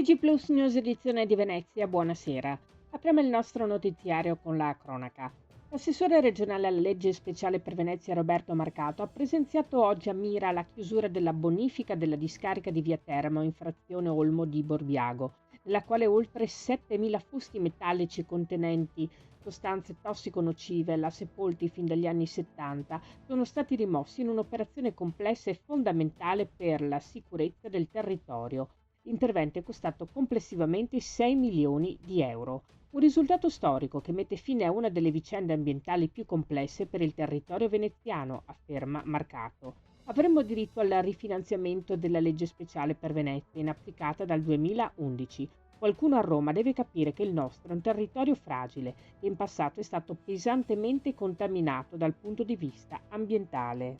TG Plus News edizione di Venezia, buonasera. Apriamo il nostro notiziario con la cronaca. L'assessore regionale alla legge speciale per Venezia Roberto Marcato ha presenziato oggi a Mira la chiusura della bonifica della discarica di Via Teramo in frazione Olmo di Borbiago, nella quale oltre 7.000 fusti metallici contenenti sostanze tossico-nocive là sepolti fin dagli anni 70 sono stati rimossi in un'operazione complessa e fondamentale per la sicurezza del territorio. L'intervento è costato complessivamente 6 milioni di euro, un risultato storico che mette fine a una delle vicende ambientali più complesse per il territorio veneziano, afferma Marcato. Avremmo diritto al rifinanziamento della legge speciale per Venezia, inapplicata dal 2011. Qualcuno a Roma deve capire che il nostro è un territorio fragile che in passato è stato pesantemente contaminato dal punto di vista ambientale.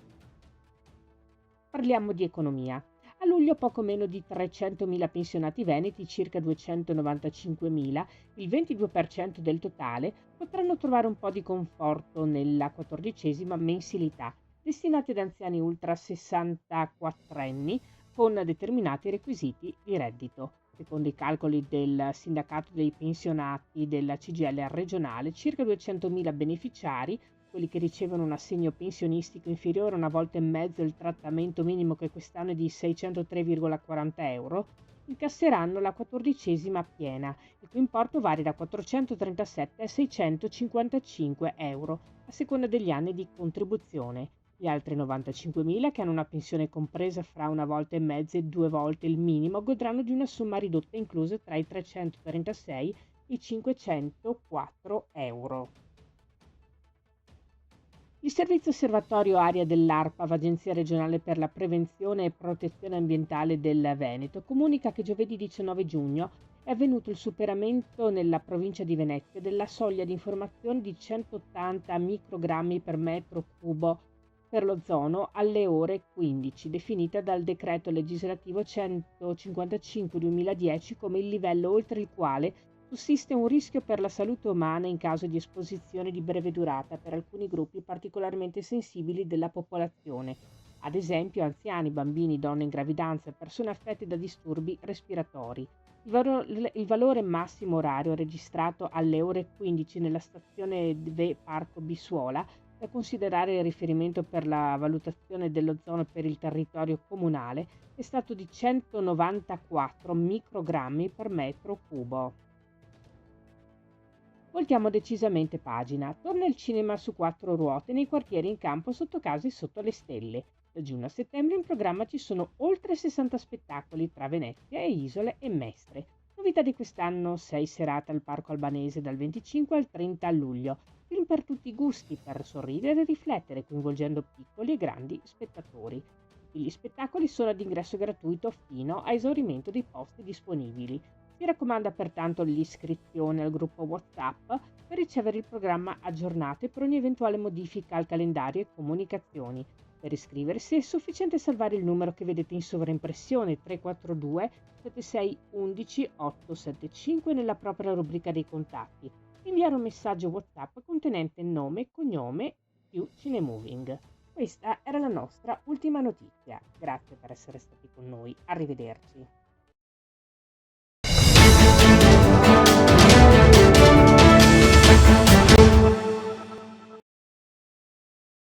Parliamo di economia. A luglio poco meno di 300.000 pensionati veneti, circa 295.000, il 22% del totale, potranno trovare un po' di conforto nella 14ª mensilità, destinati ad anziani ultra 64 anni con determinati requisiti di reddito. Secondo i calcoli del sindacato dei pensionati della CGIL regionale, circa 200.000 beneficiari, quelli che ricevono un assegno pensionistico inferiore a una volta e mezzo il trattamento minimo, che quest'anno è di 603,40 euro, incasseranno la 14ª piena, il cui importo varia da 437 a 655 euro, a seconda degli anni di contribuzione. Gli altri 95.000, che hanno una pensione compresa fra una volta e mezza e 2 volte il minimo, godranno di una somma ridotta inclusa tra i 336 e i 504 euro. Il Servizio Osservatorio Aria dell'ARPAV, Agenzia regionale per la prevenzione e protezione ambientale del Veneto, comunica che giovedì 19 giugno è avvenuto il superamento nella provincia di Venezia della soglia di informazione di 180 microgrammi per metro cubo per l'ozono alle ore 15, definita dal decreto legislativo 155/2010 come il livello oltre il quale sussiste un rischio per la salute umana in caso di esposizione di breve durata per alcuni gruppi particolarmente sensibili della popolazione, ad esempio anziani, bambini, donne in gravidanza e persone affette da disturbi respiratori. Il valore massimo orario registrato alle ore 15 nella stazione Parco Bisuola, da considerare il riferimento per la valutazione dell'ozono per il territorio comunale, è stato di 194 microgrammi per metro cubo. Voltiamo decisamente pagina. Torna il cinema su 4 ruote nei quartieri in campo sotto casa e sotto le stelle. Da giugno a settembre in programma ci sono oltre 60 spettacoli tra Venezia e Isole e Mestre. Novità di quest'anno: 6 serate al Parco Albanese dal 25 al 30 luglio. Film per tutti i gusti, per sorridere e riflettere, coinvolgendo piccoli e grandi spettatori. Tutti gli spettacoli sono ad ingresso gratuito fino a esaurimento dei posti disponibili. Si raccomanda pertanto l'iscrizione al gruppo WhatsApp per ricevere il programma aggiornato e per ogni eventuale modifica al calendario e comunicazioni. Per iscriversi è sufficiente salvare il numero che vedete in sovraimpressione 342 76 11 875 nella propria rubrica dei contatti. Inviare un messaggio WhatsApp contenente nome e cognome più Cinemoving. Questa era la nostra ultima notizia. Grazie per essere stati con noi. Arrivederci.